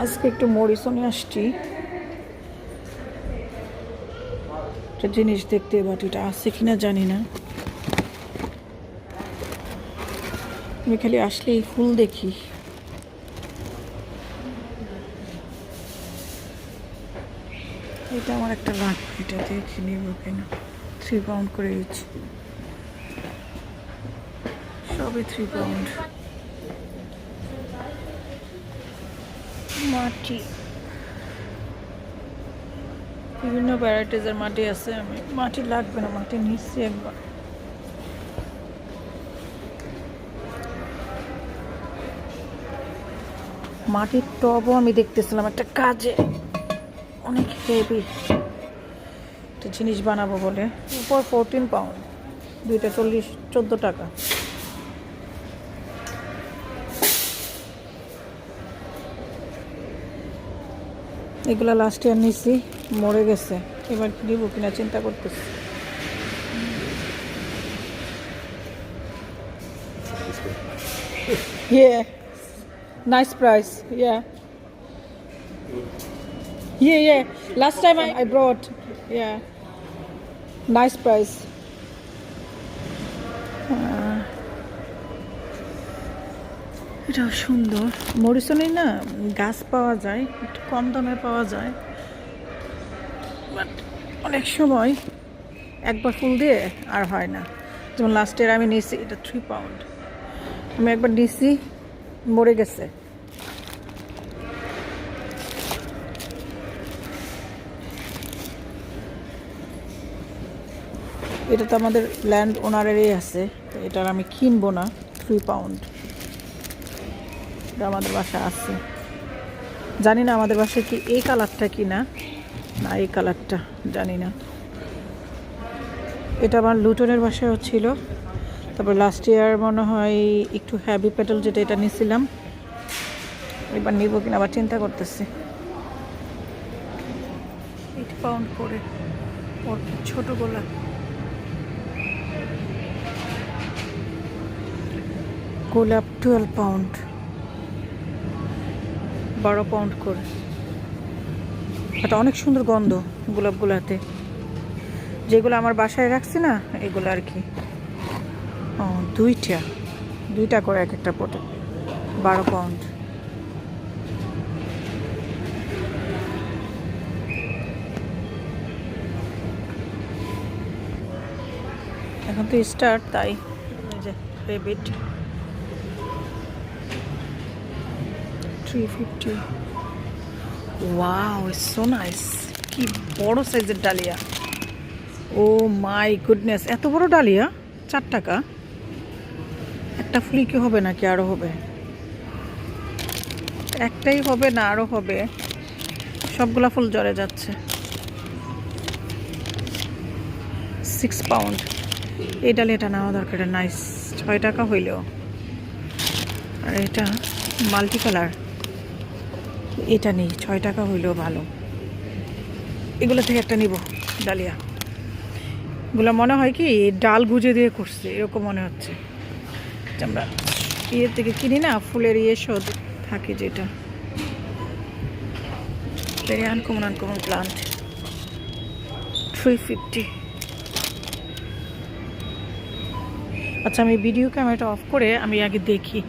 আজকে একটু মরিসনে আসছি, একটা জিনিস দেখতে, বাট এটা আছে কিনা জানি না। আমি খালি আসলে এই ফুল দেখি। এটা আমার একটা লাগবে, এটা দেখে নিব কিনা। 3 পাউন্ড করে দিচ্ছি, সবই 3 পাউন্ড। মাটি, বিভিন্ন ভ্যারাইটিসের মাটি আছে। আমি মাটি লাগবে না, মাটি নিচ্ছি একবার। মাটির টবও আমি দেখতেছিলাম একটা কাজে, অনেক হেভি একটা জিনিস বানাবো বলে। উপর 14 পাউন্ড, দুইটা 14 টাকা। এগুলা লাস্ট ইয়ার নিছি, মরে গেছে। এবার নিব কিনা চিন্তা করতেছি। Yeah, nice price. Yeah. Yeah. Last time I brought. Yeah. Nice price. এটাও সুন্দর। মরিসনে না গাছ পাওয়া যায়, একটু কম দামে পাওয়া যায়, বাট অনেক সময় একবার ফুল দিয়ে আর হয় না। যেমন লাস্ট ইয়ার আমি নিয়েছি, এটা 3 পাউন্ড। আমি একবার নিয়েছি, মরে গেছে। এটা তো আমাদের ল্যান্ড ওনারেরই আছে, তো এটার আমি কিনবো না। 3 পাউন্ড, এটা আমাদের বাসায় আছে। জানি না আমাদের বাসায় কি এই কালারটা কি না, না এই কালারটা জানি না। এটা আমার লুটনের বাসায়ও ছিল। তারপর লাস্ট ইয়ার মনে হয় একটু হ্যাভি পেটাল, যেটা এটা নিয়েছিলাম। এবার নিব কিনা আবার চিন্তা করতেছি। 8 পাউন্ড করে ওর ছোট গোলা। গোলাপ 12 পাউন্ড, 12 পাউন্ড করে। এটা অনেক সুন্দর গন্ধ গোলাপগুলাতে, যেগুলো আমার বাসায় রাখছি না এগুলো আর কি। ও, দুইটা করে এক একটা পটে, 12 পাউন্ড। এখন তো স্টার্ট, তাই যে rabbit 350। Wow, it's so nice. কি বড় সাইজের ডালিয়া! ও মাই গুডনেস, এত বড় ডালিয়া! 4 টাকা। একটা ফুলই কি হবে নাকি আরো হবে? একটাই হবে না, আরো হবে। সবগুলা ফুল জ্বরে যাচ্ছে। 6 পাউন্ড। এই ডালিয়াটা নেওয়া দরকার, নাইস। 6 টাকা হইলেও। আর এটা মাল্টি কালার, এটা নেই, 6 টাকা হইলেও ভালো। এগুলো থেকে একটা নিব ডালিয়া। এগুলো মনে হয় কি ডাল গুজে দিয়ে করছে, এরকম মনে হচ্ছে। আমরা ইয়ের থেকে কিনি না, ফুলের শোধ থাকে যেটা। Very uncommon plant. 350। আচ্ছা, আমি ভিডিও ক্যামেরাটা অফ করে আমি আগে দেখি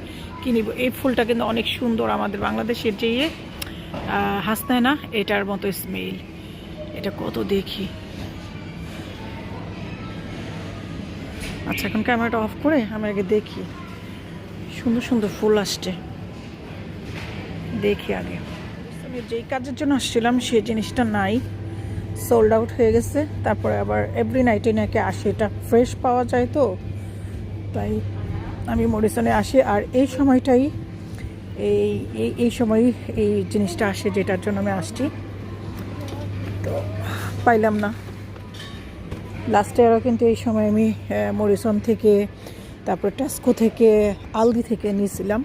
কি নিব। এই ফুলটা কিন্তু অনেক সুন্দর, আমাদের বাংলাদেশের যে হাসনায় না, এটার মতো স্মেল। এটা কত দেখি। আচ্ছা, এখন ক্যামেরাটা অফ করে আমি আগে দেখি। সুন্দর সুন্দর ফুল আসছে, দেখি আগে। আমি যেই কাজের জন্য আসছিলাম সেই জিনিসটা নাই, সোল্ড আউট হয়ে গেছে। তারপরে আবার এভরি নাইটে নাকি আসে, এটা ফ্রেশ পাওয়া যায়, তো তাই আমি মরিসনে আসি। আর এই সময়টাই এই সময়ই এই জিনিসটা আসে, যেটার জন্য আমি আসছি। তো পাইলাম না। লাস্ট ইয়ারও কিন্তু এই সময় আমি মরিসন থেকে, তারপর টেস্কো থেকে, আলদি থেকে নিয়েছিলাম।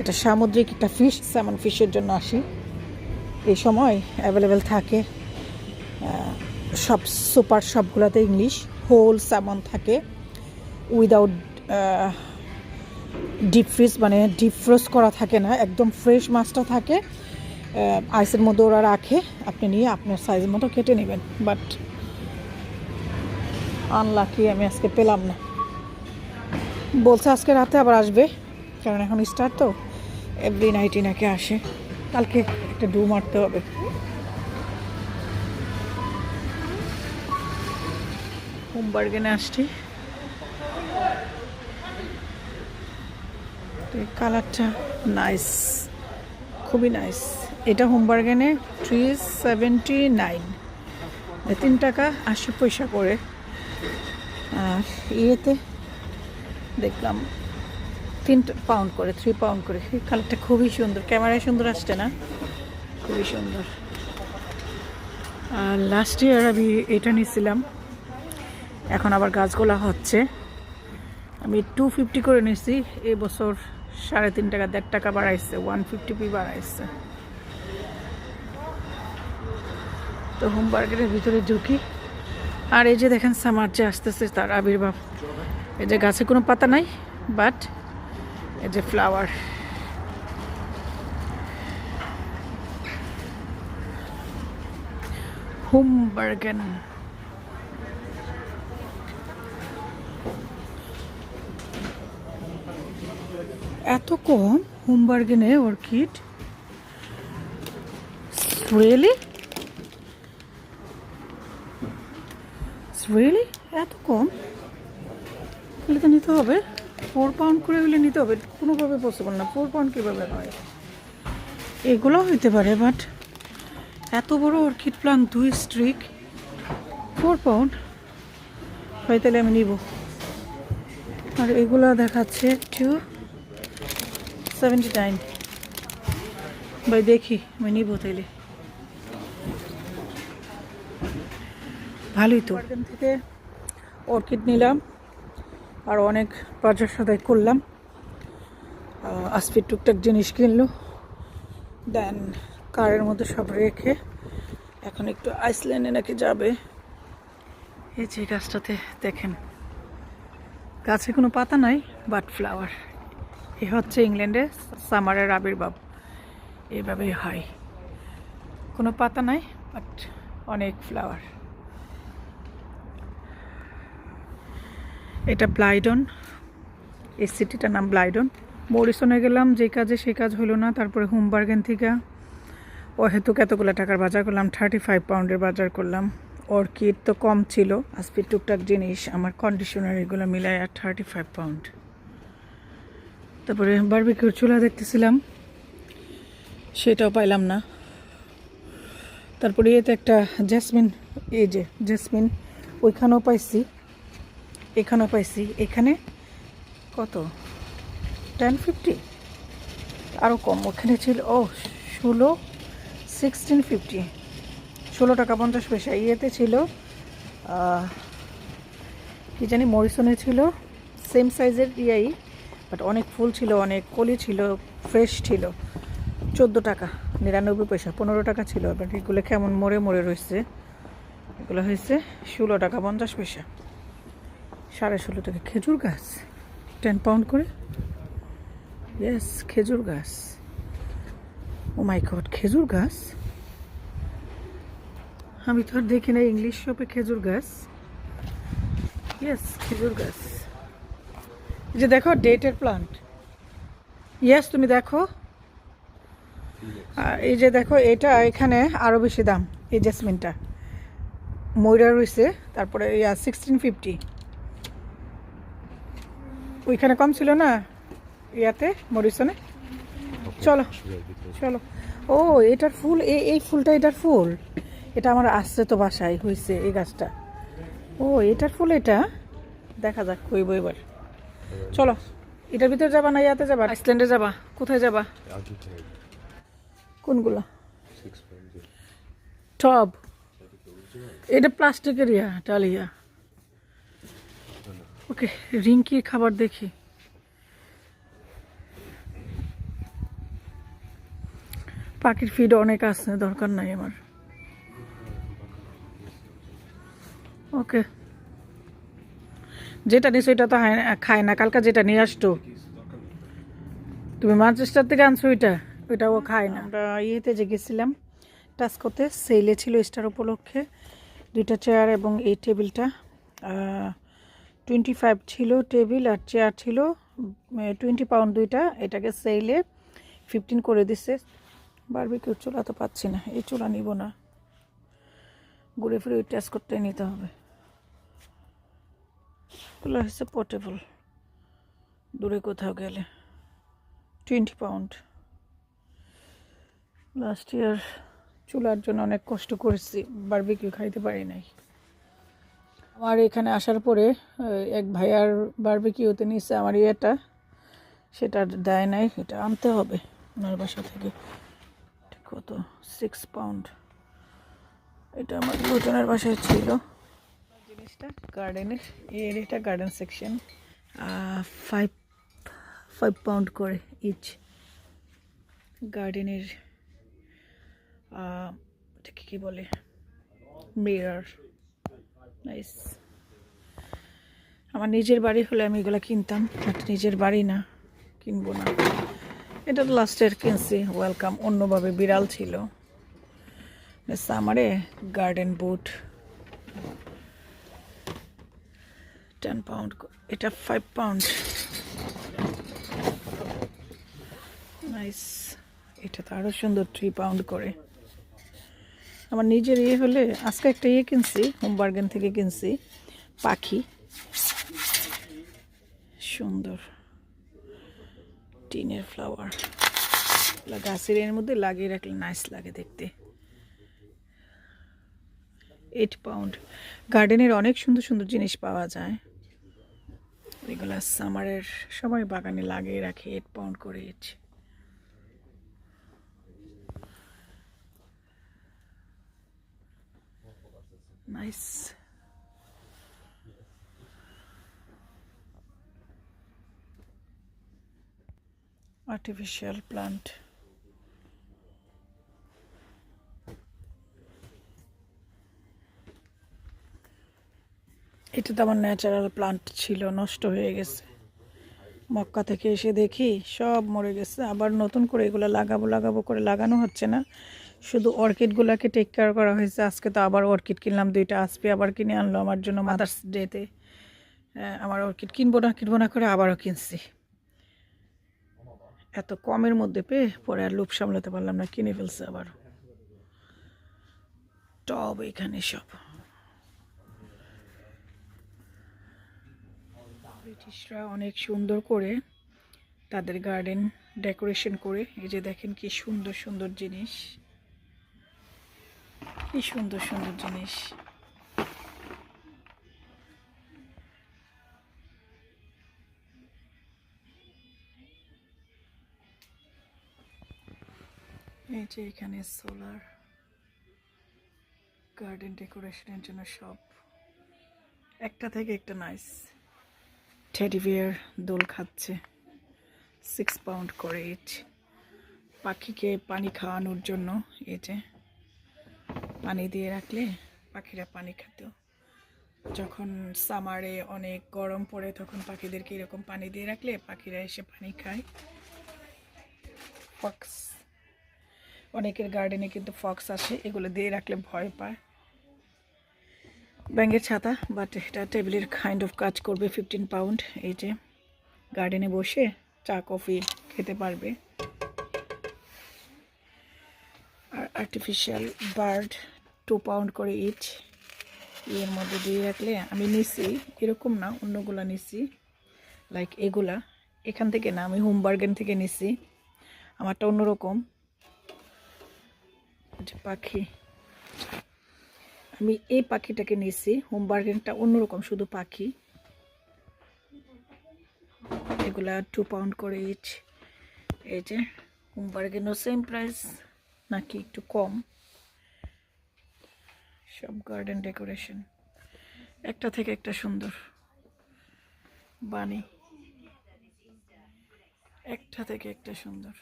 এটা সামুদ্রিক একটা ফিশ, স্যামন ফিশের জন্য আসি। এই সময় অ্যাভেলেবেল থাকে সব সুপার শপগুলোতে। ইংলিশ হোল স্যামন থাকে, উইদাউট ডিপ ফ্রিজ মানে ডিপ ফ্রোজ করা থাকে না, একদম ফ্রেশ মাছটা থাকে, আইসের মধ্যে ওরা রাখে, আপনি নিয়ে আপনার সাইজ মতো কেটে নেবেন। বাট আনলাকি আমি আজকে পেলাম না, বলছে আজকে রাতে আবার আসবে, কারণ এখন স্টার্ট তো, এভরি নাইটই নাকি আসে। কালকে একটা ডু মারতে হবে। হোমবার্গেনে আসছি, কালারটা নাইস, খুবই নাইস। এটা হোমবার্গেনে 379, 3 টাকা 80 পয়সা করে। আর ইয়েতে দেখলাম 3 পাউন্ড করে, 3 পাউন্ড করে। এই কালারটা খুবই সুন্দর, ক্যামেরায় সুন্দর আসছে না, খুবই সুন্দর। আর লাস্ট ইয়ার আমি এটা নিয়েছিলাম, এখন আবার গাছগুলা হচ্ছে। আমি 250 করে নিয়েছি, এবছর 3.5 টাকা, 1.5 টাকা বাড়াইছে, 150p বাড়াইছে। তো হোমবার্গের ভিতরে ঢুকি, আর এই যে দেখেন সামার যে আসতেছে তার আবির্ভাব। এই যে গাছে কোনো পাতা নাই, বাট এই যে ফ্লাওয়ার। হোমবার্গেন এত কম, হোমবার্গেনে অর্কিড, রিয়েলি রিয়েলি এত কম? তাহলে তো নিতে হবে, 4 পাউন্ড করে হলে নিতে হবে, কোনোভাবে পসিবল না। 4 পাউন্ড কীভাবে হয়? এগুলো হইতে পারে, বাট এত বড় অর্কিড প্লান্ট 2 স্ট্রিক 4 পাউন্ড হয়, তাহলে আমি নিব। আর এগুলো দেখাচ্ছে 279, ভাই দেখি আমি নিব তাইলে, ভালোই তো। এখান থেকে অর্কিড নিলাম, আর অনেক বাজার সদাই করলাম, আসফির টুকটাক জিনিস কিনলো, দেন কারের মধ্যে সব রেখে এখন একটু আইসল্যান্ডে নাকি যাবে। এই যে গাছটাতে দেখেন, গাছে কোনো পাতা নাই, বাট ফ্লাওয়ার। এ হচ্ছে ইংল্যান্ডে সামারের আবির্ভাব, এইভাবেই হয়, কোনো পাতা নাই, বাট অনেক ফ্লাওয়ার। এটা ব্লাইডন, এই সিটিটার নাম ব্লাইডন। মরিসনে গেলাম, যে কাজে সে কাজ হলো না। তারপরে হোমবার্গেন থেকে হেতুক এতগুলো টাকার বাজার করলাম, 35 পাউন্ডের বাজার করলাম। অর্কিড তো কম ছিল, আসপির টুকটাক জিনিস, আমার কন্ডিশনার, এগুলো মিলায় আর 35 পাউন্ড। তারপরে বারবিকিউর চুলা দেখতেছিলাম, সেটাও পাইলাম না। তারপরে এতে একটা জেসমিন, এই যে জেসমিন, ওইখানেও পাইছি, এখানেও পাইছি। এখানে কত, 1050, আরও কম। ওখানে ছিল 1650, 16 টাকা 50 পয়সা। ইয়েতে ছিল কি জানি, মরিসনে ছিল সেম সাইজের ইয়াই, বাট অনেক ফুল ছিল, অনেক কলি ছিল, ফ্রেশ ছিল, 14 টাকা 99 পয়সা, 15 টাকা ছিল। এবার এগুলো কেমন মরে মরে রয়েছে, এগুলো হয়েছে 16 টাকা 50 পয়সা, 16.5 টাকা। খেজুর গাছ 10 পাউন্ড করে, ইয়েস খেজুর গাছ, ও মাই গড, খেজুর গাছ আমি তো আর দেখি না ইংলিশ শপে খেজুর গাছ। ইয়েস খেজুর গাছ, এই যে দেখো ডেটের প্লান্ট, ইয়েস তুমি দেখো, এই যে দেখো এটা এখানে আরও বেশি দাম, এই জেসমিনটা ময়রা রয়েছে। তারপরে 1650, ওইখানে কম ছিল না ইয়াতে মরিসনে। চলো চলো, ও এটার ফুল, এই ফুলটা এটার ফুল, এটা আমার আসছে তো বাসায় হয়েছে এই গাছটা। ও এটার ফুল, এটা দেখা যাক কইব এবার। চলো, এটার ভিতরে যাবা না ইয়াতে যাবা, আইসল্যান্ডে যাবা, কোথায় যাবা? কোনগুলা টব? এটা প্লাস্টিকের ইয়া, ডালিয়া। ওকে, রিঙ্কির খাবার দেখি। পাখির ফিড অনেক আছে, দরকার নাই আমার। ওকে, যেটা নিস ওইটা তো খায় না, কালকে যেটা নিয়ে আসতো তুমি ম্যানচেস্টার থেকে আনছো ওইটা? ওইটাও খায় না। আমরা ইয়েতে যে গেছিলাম টাস্কোতে, সেলে ছিল স্টার উপলক্ষে 2টা চেয়ার এবং এই টেবিলটা 25 ছিল টেবিল, আর চেয়ার ছিল 20 পাউন্ড দুইটা। এটাকে সেলে 15 করে দিছে। বারবিকিউ চুলা তো পাচ্ছি না, এই চুলা নিব না, ঘুরে ফিরে ওই টেস্ট করতে নিতে হবে। চুলা হচ্ছে পোর্টেবল, দূরে কোথাও গেলে 20 পাউন্ড। লাস্ট ইয়ার চুলার জন্য অনেক কষ্ট করেছি, বারবিকিউ খাইতে পারি নাই। আমার এখানে আসার পরে এক ভাইয়ার বারবিকিউতে নিচ্ছে আমার ইয়েটা, সেটা দেয় নাই, এটা আনতে হবে ওনার বাসা থেকে। কত 6 পাউন্ড। এটা আমার লুটনের বাসায় ছিল জিনিসটা। গার্ডেনের এটা গার্ডেন সেকশন, 5 পাউন্ড করে ইচ। গার্ডেনের এটাকে কি বলে, মিরর। নাইস। আমার নিজের বাড়ি হলে আমি এগুলো কিনতাম, বাট নিজের বাড়ি না, কিনবো না। এটা তো লাস্টের কিনছি, ওয়েলকাম, অন্যভাবে বিড়াল ছিল। সামারে গার্ডেন বুট 10 পাউন্ড, এটা 5 পাউন্ড। নাইস। এটা তো আরও সুন্দর, 3 পাউন্ড করে। আমার নিজের ইয়ে হলে, আজকে একটা ইয়ে কিনছি, হোম বার্গেন থেকে কিনছি, পাখি, সুন্দর টিনের ফ্লাওয়ার, গাছের এর মধ্যে লাগিয়ে রাখলে নাইস লাগে দেখতে। 8 পাউন্ড। গার্ডেনের অনেক সুন্দর সুন্দর জিনিস পাওয়া যায়, এগুলা সামারের সময় বাগানে লাগিয়ে রাখি। 8 পাউন্ড করে ইচ। নাইস। আর্টিফিশিয়াল প্লান্ট, এটা তো আমার ন্যাচারাল প্লান্ট ছিল, নষ্ট হয়ে গেছে। মক্কা থেকে এসে দেখি সব মরে গেছে। আবার নতুন করে এগুলো লাগাবো করে লাগানো হচ্ছে না, শুধু অর্কিডগুলোকে টেক কেয়ার করা হয়েছে। আজকে তো আবার অর্কিড কিনলাম 2টা, আসপি আবার কিনে আনলো আমার জন্য মাদার্স ডেতে। আমার অর্কিড কিনবো না করে আবারও কিনছি। এত কমের মধ্যে পেয়ে পরে আর লোভ সামলাতে পারলাম না, কিনে ফেলছে আবার। টব এখানে সব ব্রিটিশরা অনেক সুন্দর করে তাদের গার্ডেন ডেকোরেশন করে। এই যে দেখেন কি সুন্দর সুন্দর জিনিস, কি সুন্দর সুন্দর জিনিস। এই যে এখানে সোলার গার্ডেন ডেকোরেশনের জন্য সব, একটা থেকে একটা নাইস। টেডি বিয়ার দোল খাচ্ছে, 6 পাউন্ড করে ইচ। পাখিকে পানি খাওয়ানোর জন্য এই যে পানি দিয়ে রাখলে পাখিরা পানি খেত। যখন সামারে অনেক গরম পড়ে তখন পাখিদেরকে এরকম পানি দিয়ে রাখলে পাখিরা এসে পানি খায়। ফক্স, অনেকের গার্ডেনে কিন্তু ফক্স আসে, এগুলো দিয়ে রাখলে ভয় পায়। ব্যাঙের ছাতা, বাট এটা টেবিলের কাইন্ড অফ কাজ করবে। 15 পাউন্ড। এই যে গার্ডেনে বসে চা কফি খেতে পারবে। আর আর্টিফিশিয়াল বার্ড 2 পাউন্ড করে ইচ। এর মধ্যে দিয়ে রাখলে, আমি নিছি এরকম না, অন্যগুলা নিছি, লাইক এগুলা এখান থেকে না, আমি হোম বার্গেন থেকে নিছি, আমারটা অন্যরকম। যে পাখি, আমি এই পাখিটাকে নিছি, হোম বার্গেনটা অন্যরকম, শুধু পাখি। এগুলা 2 পাউন্ড করে ইচ। এই যে হোম বার্গেনও সেম প্রাইস নাকি একটু কম। সব গার্ডেন ডেকোরেশন, একটা থেকে একটা সুন্দর বানি, একটা থেকে একটা সুন্দর।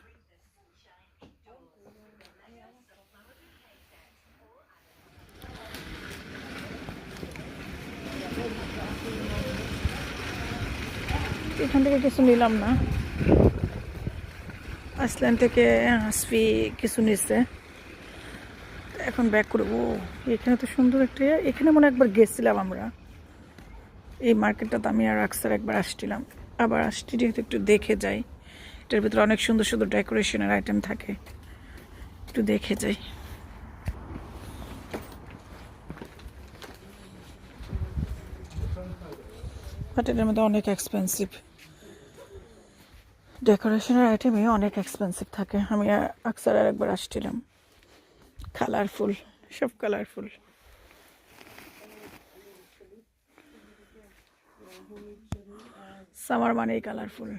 এখান থেকে কিছু নিলাম না, আইসল্যান্ড থেকে আসফি কিছু নিচ্ছে, এখন ব্যাক করবো। এখানে তো সুন্দর একটা এখানে মনে একবার গেছিলাম আমরা, এই মার্কেটটাতে আমি আর আকসার একবার আসছিলাম, আবার আসছি যেহেতু একটু দেখে যাই। এটার ভিতরে অনেক সুন্দর সুন্দর ডেকোরেশনের আইটেম থাকে, একটু দেখে যাই। বাট এটার মধ্যে অনেক এক্সপেন্সিভ, ডেকোরেশনের আইটেমে অনেক এক্সপেন্সিভ থাকে। আমি আকসার আর একবার আসছিলাম, কালারফুল, সব কালারফুল। সামার মানেই কালারফুল।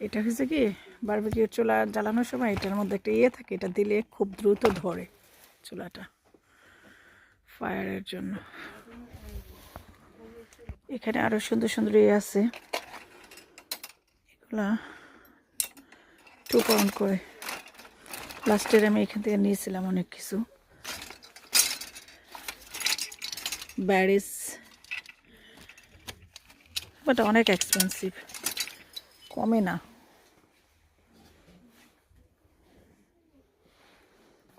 এটা হচ্ছে কি বারবিকিউ চুলা জ্বালানোর সময় এটার মধ্যে একটা থাকে, এটা দিলে খুব দ্রুত ধরে চুলাটা, ফায়ারের জন্য। এখানে আরো সুন্দর সুন্দর আছে, এগুলা 2 পাউন্ড করে। লাস্ট ইয়ার আমি এখান থেকে নিয়েছিলাম অনেক কিছু। ব্যারিস, বাট অনেক এক্সপেন্সিভ, কমে না,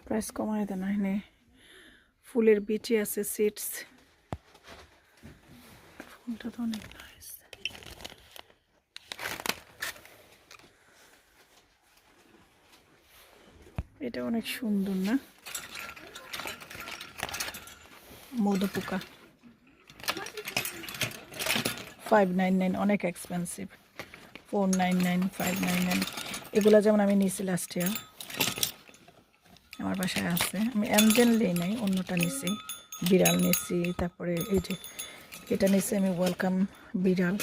প্রাইস কমায় দেয় না। এখানে ফুলের বিচি আছে, সিডস, ফুলটা তো অনেক নাইস। এটা অনেক সুন্দর না, মধুপোকা, 599, অনেক এক্সপেন্সিভ। 499, 599, এগুলো যেমন আমি নিয়েছি লাস্ট ইয়ার, আমার বাসায় আছে। আমি অ্যাঞ্জেল নাই, অন্যটা নিছি, বিড়াল নিছি। তারপরে এই যে এটা নিছি আমি, ওয়েলকাম বিড়াল,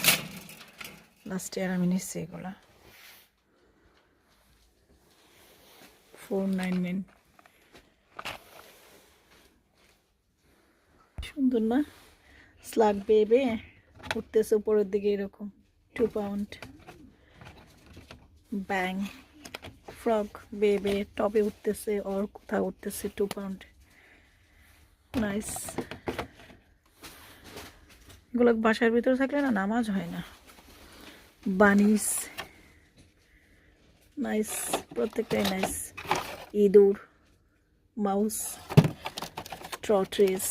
লাস্ট ইয়ার আমি নিছি এগুলা, 499। সুন্দর না, স্লাগ বেবে উঠতেছে উপরের দিকে এরকম, 2 পাউন্ড। ব্যাং ফ্রগ বেবে টবে উঠতেছে, ওর কোথাও উঠতেছে, 2 পাউন্ড। নাইস। এগুলো বাসার ভিতরে থাকলে না নামাজ হয় না। বানিস, নাইস, প্রত্যেকটাই নাইস। ইঁদুর, মাউস, ট্রট্রিস,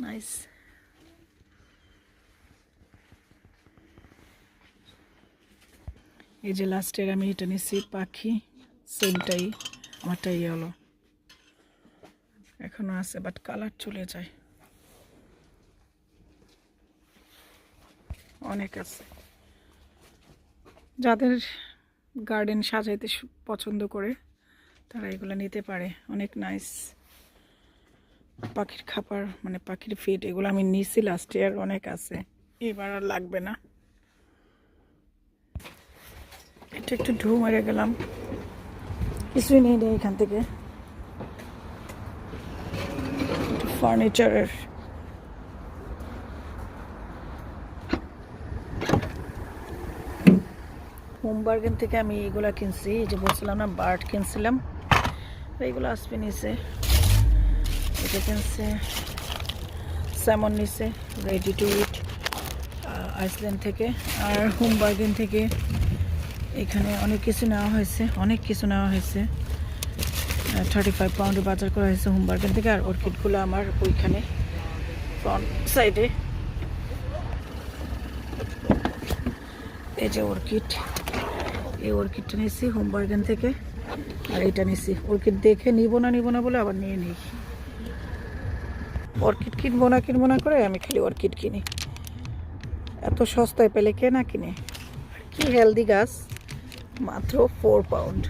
নাইস। এই যে লাস্ট ইয়ার আমি এটা নিয়েছি, পাখি, সেমটাই, আমারটাই হলো, এখনো আছে বাট কালার চলে যায়, অনেক আছে। যাদের গার্ডেন সাজাইতে পছন্দ করে তারা এগুলো নিতে পারে, অনেক নাইস। পাখির খাবার মানে পাখির ফিড, এগুলো আমি নিয়েছি লাস্ট ইয়ার, অনেক আছে, এবার আর লাগবে না। এটা একটু ঢু মেরে গেলাম, কিছুই নেই এখান থেকে। ফার্নিচারের হোমবার্গেন থেকে আমি এগুলা কিনছি, এই যে বলছিলাম না বার্ড কিনছিলাম, এইগুলো আসবে নিচে। এটা কিনছে, স্যামন নিচে, রেডি টু ইট, আইসল্যান্ড থেকে। আর হোমবার্গেন থেকে এখানে অনেক কিছু নেওয়া হয়েছে, 35 পাউন্ডে বাজার করা হয়েছে হোমবার্গেন থেকে। আর অর্কিডগুলো আমার ওইখানে ফ্রন্ট সাইডে, এই যে অর্কিড, এই অর্কিডটা নিয়েছি হোমবার্গেন থেকে। আর এটা নিয়েছি, অর্কিড দেখে নিব না বলে আবার নিয়ে নিই। অর্কিড কিনবো না করে আমি খালি অর্কিড কিনি, এত সস্তায় পেলে কে না কিনে। কি হেলদি গাছ, মাত্র 4 পাউন্ড।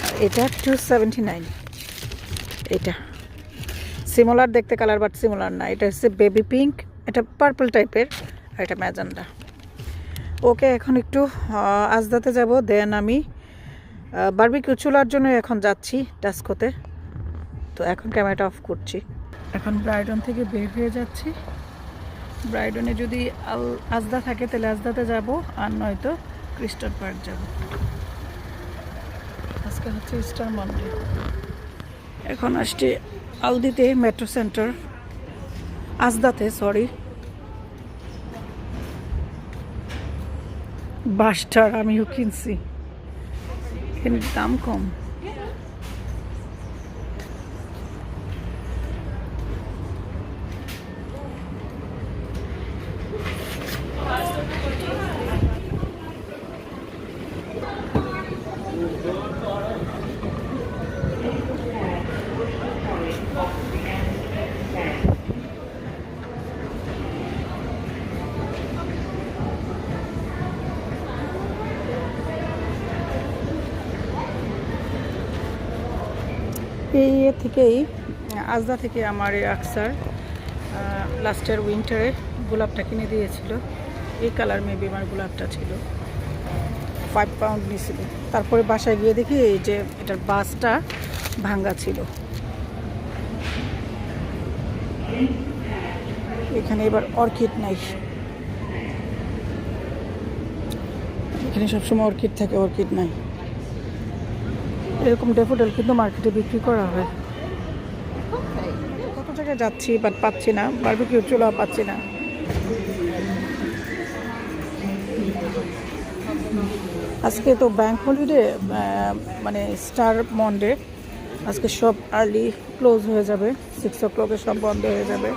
আর এটা 279। এটা সিমোলার দেখতে কালার, বাট সিমোলার না, এটা হচ্ছে বেবি পিঙ্ক, এটা পার্পল টাইপের, আর এটা ম্যাজেন্ডা। ওকে, এখন একটু আজদাতে যাব, দেন আমি বারবিকিউ চুলার জন্য এখন যাচ্ছি টাস্কোতে। তো এখন ক্যামেরাটা অফ করছি। এখন ব্রাইডন থেকে বের হয়ে যাচ্ছি। ব্রাইডনে যদি আজদা থাকে তাহলে আজদাতে যাব, আর নয়তো ক্রিস্টাল পার্ক যাব। আজকে হচ্ছে ইস্টার মানডে। এখন আসছি আলদিতে, মেট্রো সেন্টার, আজদাতে, সরি। বাসটার আমিও কিনছি, এখানে দাম কম। এই থেকেই আজদা থেকে আমার এই আকসার লাস্টের উইন্টারে গোলাপটা কিনে দিয়েছিল। এই কালার মেবি আমার গোলাপটা ছিল, 5 পাউন্ড নিয়েছিল। তারপরে বাসায় গিয়ে দেখি এই যে এটার বাসটা ভাঙ্গা ছিল। এখানে এবার অর্কিড নাই, এখানে সবসময় অর্কিড থাকে, অর্কিড নাই। এরকম ডেফোডেল কিন্তু মার্কেটে বিক্রি করা হয়। কত জায়গায় যাচ্ছি বাট পাচ্ছি না, বারবিকিউ চুলা পাচ্ছি না। আজকে তো ব্যাংক হলিডে, মানে স্টার মন্ডে, আজকে সব আর্লি ক্লোজ হয়ে যাবে, 6 o'clock সব বন্ধ হয়ে যাবে।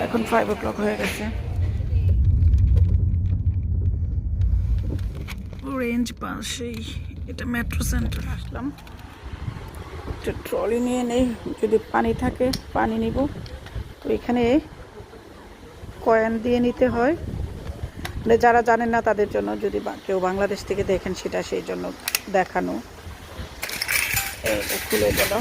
এখন 5 o'clock হয়ে গেছে। রেঞ্জ পাশেই, এটা মেট্রো সেন্টার। আসলাম, একটা ট্রলি নিয়ে নেই, যদি পানি থাকে পানি নিব। তো এখানে কয়েন দিয়ে নিতে হয়, মানে যারা জানেন না তাদের জন্য, যদি কেউ বাংলাদেশ থেকে দেখেন সেটা সেই জন্য দেখানো। খুলে গেল,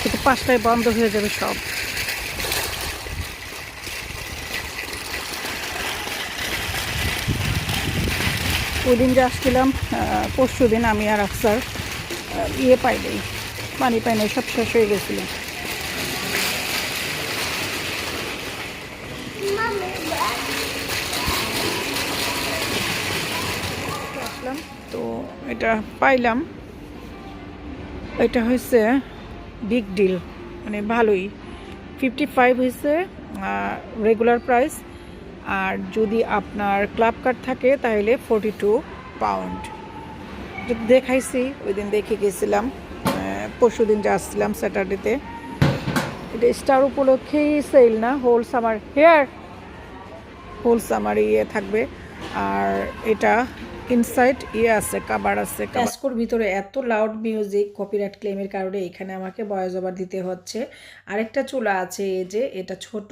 কিন্তু 5টায় বন্ধ হয়ে যাবে সব। ওই দিন যে আসছিলাম, পরশু দিন, আমি আর আকসার পাই নাই, পানি পাই নাই, সব শেষ হয়ে গেছিল। আসলাম তো এটা পাইলাম, এটা হয়েছে বিগ ডিল, মানে ভালোই। 55 হয়েছে রেগুলার প্রাইস, আর যদি আপনার ক্লাব কার্ড থাকে তাহলে 42 পাউন্ড। দেখাইছি, ওই দিন দেখে গেছিলাম, পরশু দিন যে আসছিলাম স্যাটারডেতে। এটা স্টার উপলক্ষেই সেল না, হোল সামার, হোল সামার থাকবে। আর এটা ইনসাইড আছে, কাবার আছে। ক্যাসকোর ভিতরে এত লাউড মিউজিক, কপিরাইট ক্লেমের কারণে এখানে আমাকে ভয়েস ওভার দিতে হচ্ছে। আরেকটা চুলা আছে, এই যে এটা ছোট,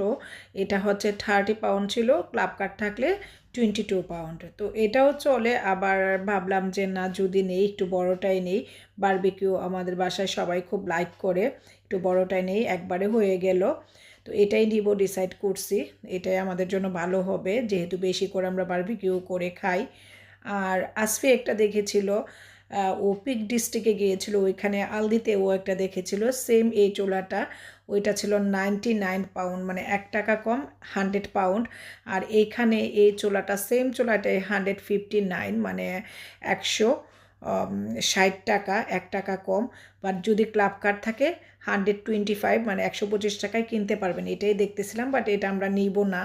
এটা হচ্ছে 30 পাউন্ড ছিল, ক্লাব কার্ড থাকলে 22 পাউন্ড। তো এটাও চলে। আবার ভাবলাম যে না, যদি নেই একটু বড়টাই নেই, বারবিকিউ আমাদের বাসায় সবাই খুব লাইক করে, একটু বড়টাই নেই, একবারে হয়ে গেল। তো এটাই নিব ডিসাইড করছি, এটাই আমাদের জন্য ভালো হবে, যেহেতু বেশি করে আমরা বারবিকিউ করে খাই। আর আসফি একটা দেখেছিল, ও পিক ডিস্ট্রিক্টে গিয়েছিল, ওইখানে আলদিতে ও একটা দেখেছিল সেম এই চোলাটা, ওইটা ছিল 99 পাউন্ড, মানে 1 টাকা কম, 100 পাউন্ড। আর এইখানে এই চোলাটা, সেম চোলাটাই 159, মানে 160 টাকা, 1 টাকা কম। বাট যদি ক্লাব কার্ড থাকে 125, মানে 125 টাকায় কিনতে পারবেন। এটাই দেখতেছিলাম, বাট এটা আমরা নিব না।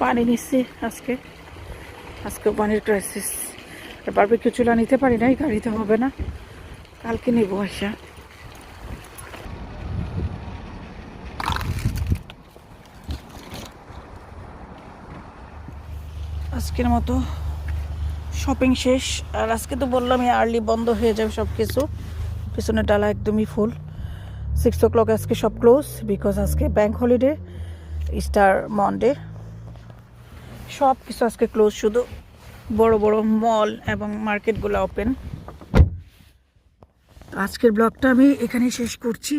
পানি নিচ্ছি আজকে পানির ক্রাইসিস। বারবিকিউ চুলা নিতে পারি নাই, গাড়িতে হবে না, কালকে নিব আসা। আজকের মতো শপিং শেষ। আর আজকে তো বললামই আর্লি বন্ধ হয়ে যাবে সব কিছু, পিছনের ডালা একদমই ফুল। 6 o'clock আজকে সব ক্লোজ, বিকজ আজকে ব্যাংক হলিডে, স্টার মন্ডে, সব কিছু আজকে ক্লোজ, শুধু বড় বড় মল এবং মার্কেটগুলো ওপেন। আজকের ব্লগটা আমি এখানেই শেষ করছি।